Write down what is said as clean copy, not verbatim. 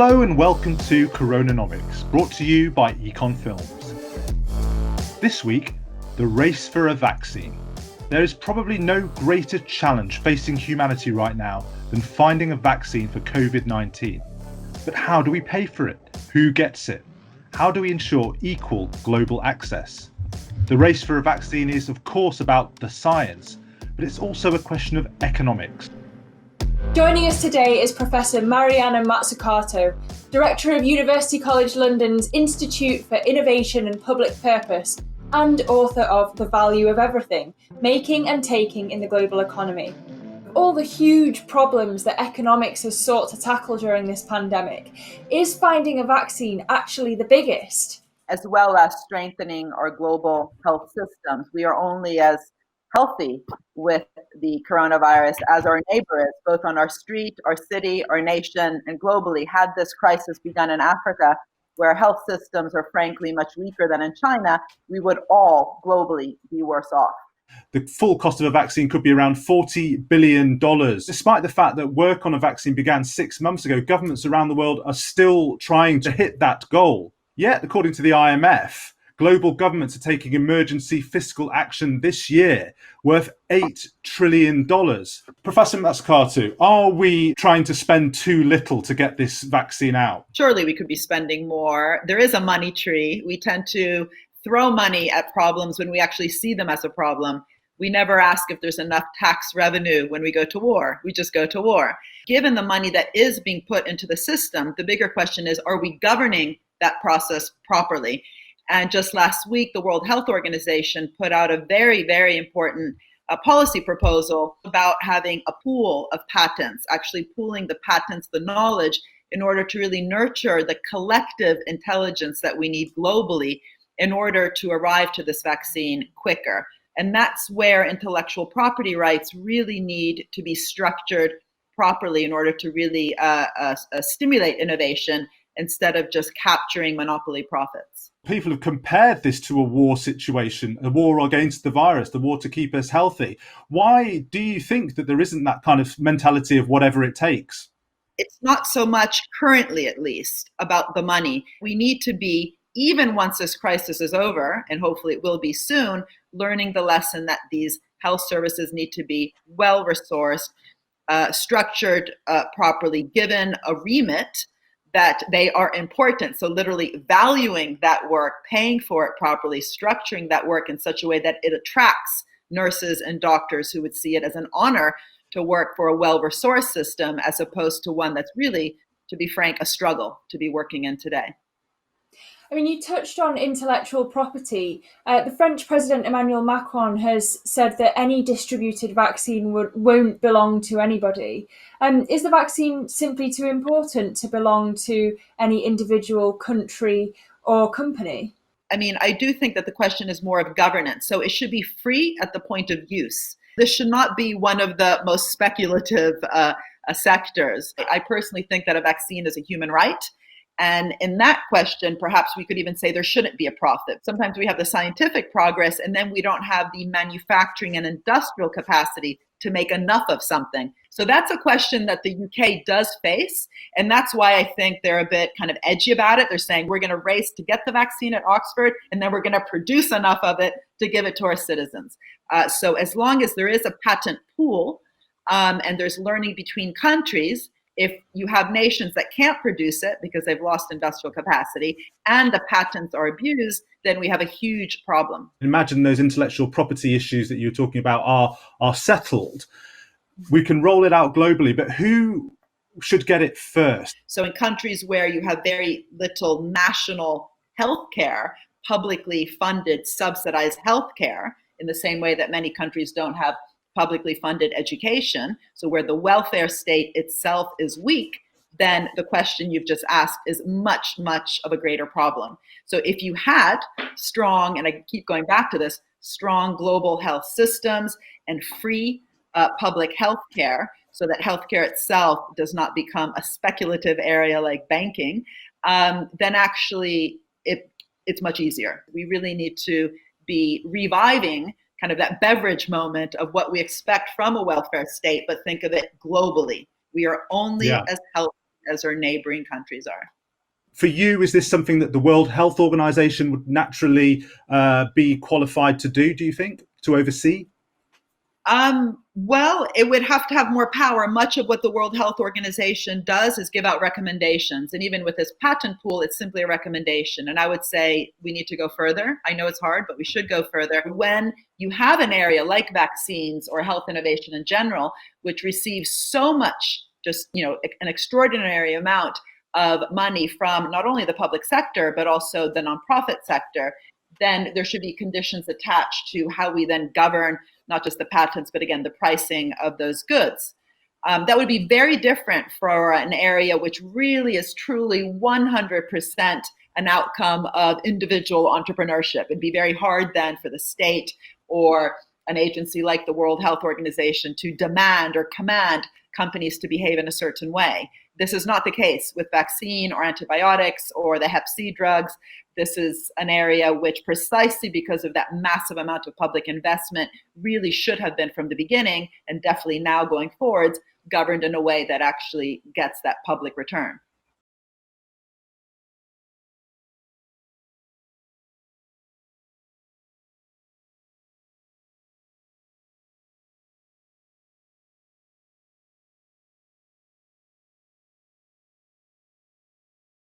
Hello and welcome to CoronaNomics, brought to you by Econ Films. This week, the race for a vaccine. There is probably no greater challenge facing humanity right now than finding a vaccine for COVID-19. But how do we pay for it? Who gets it? How do we ensure equal global access? The race for a vaccine is, of course, about the science, but it's also a question of economics. Joining us today is Professor Mariana Mazzucato, Director of University College London's Institute for Innovation and Public Purpose and author of The Value of Everything, Making and Taking in the Global Economy. All the huge problems that economics has sought to tackle during this pandemic, is finding a vaccine actually the biggest? As well as strengthening our global health systems. We are only as healthy with the coronavirus as our neighbor is, both on our street, our city, our nation, and globally. Had this crisis begun in Africa, where health systems are frankly much weaker than in China, we would all globally be worse off. The full cost of a vaccine could be around $40 billion. Despite the fact that work on a vaccine began 6 months ago, governments around the world are still trying to hit that goal. Yet, according to the IMF, global governments are taking emergency fiscal action this year worth $8 trillion. Professor Mazzucato, are we trying to spend too little to get this vaccine out? Surely we could be spending more. There is a money tree. We tend to throw money at problems when we actually see them as a problem. We never ask if there's enough tax revenue when we go to war. We just go to war. Given the money that is being put into the system, the bigger question is, are we governing that process properly? And just last week, the World Health Organization put out a very, very important policy proposal about having a pool of patents, actually pooling the patents, the knowledge, in order to really nurture the collective intelligence that we need globally in order to arrive to this vaccine quicker. And that's where intellectual property rights really need to be structured properly in order to really stimulate innovation instead of just capturing monopoly profits. People have compared this to a war situation, a war against the virus, the war to keep us healthy. Why do you think that there isn't that kind of mentality of whatever it takes? It's not so much currently, at least, about the money. We need to be, even once this crisis is over, and hopefully it will be soon, learning the lesson that these health services need to be well-resourced, structured properly, given a remit that they are important. So literally valuing that work, paying for it properly, structuring that work in such a way that it attracts nurses and doctors who would see it as an honor to work for a well-resourced system as opposed to one that's really, to be frank, a struggle to be working in today. I mean, you touched on intellectual property. The French President Emmanuel Macron has said that any distributed vaccine won't belong to anybody. Is the vaccine simply too important to belong to any individual country or company? I mean, I do think that the question is more of governance. So it should be free at the point of use. This should not be one of the most speculative sectors. I personally think that a vaccine is a human right. And in that question, perhaps we could even say there shouldn't be a profit. Sometimes we have the scientific progress and then we don't have the manufacturing and industrial capacity to make enough of something. So that's a question that the UK does face. And that's why I think they're a bit kind of edgy about it. They're saying we're going to race to get the vaccine at Oxford and then we're going to produce enough of it to give it to our citizens. So as long as there is a patent pool and there's learning between countries, if you have nations that can't produce it because they've lost industrial capacity and the patents are abused, then we have a huge problem. Imagine those intellectual property issues that you're talking about are settled. We can roll it out globally, but who should get it first? So in countries where you have very little national healthcare, publicly funded, subsidized healthcare, in the same way that many countries don't have publicly funded education, so where the welfare state itself is weak, then the question you've just asked is much, much of a greater problem. So if you had strong, and I keep going back to this, strong global health systems and free public health care, so that healthcare itself does not become a speculative area like banking, then actually it's much easier. We really need to be reviving kind of that beverage moment of what we expect from a welfare state, but think of it globally. We are only as healthy as our neighboring countries are. For you, is this something that the World Health Organization would naturally be qualified to do you think, to oversee? Well, it would have to have more power. Much of what the World Health Organization does is give out recommendations. And even with this patent pool, it's simply a recommendation. And I would say we need to go further. I know it's hard, but we should go further. When you have an area like vaccines or health innovation in general, which receives so much, just, an extraordinary amount of money from not only the public sector, but also the nonprofit sector, then there should be conditions attached to how we then govern not just the patents, but again, the pricing of those goods. That would be very different for an area which really is truly 100% an outcome of individual entrepreneurship. It'd be very hard then for the state or an agency like the World Health Organization to demand or command companies to behave in a certain way. This is not the case with vaccine or antibiotics or the Hep C drugs. This is an area which, precisely because of that massive amount of public investment, really should have been from the beginning, and definitely now going forwards, governed in a way that actually gets that public return.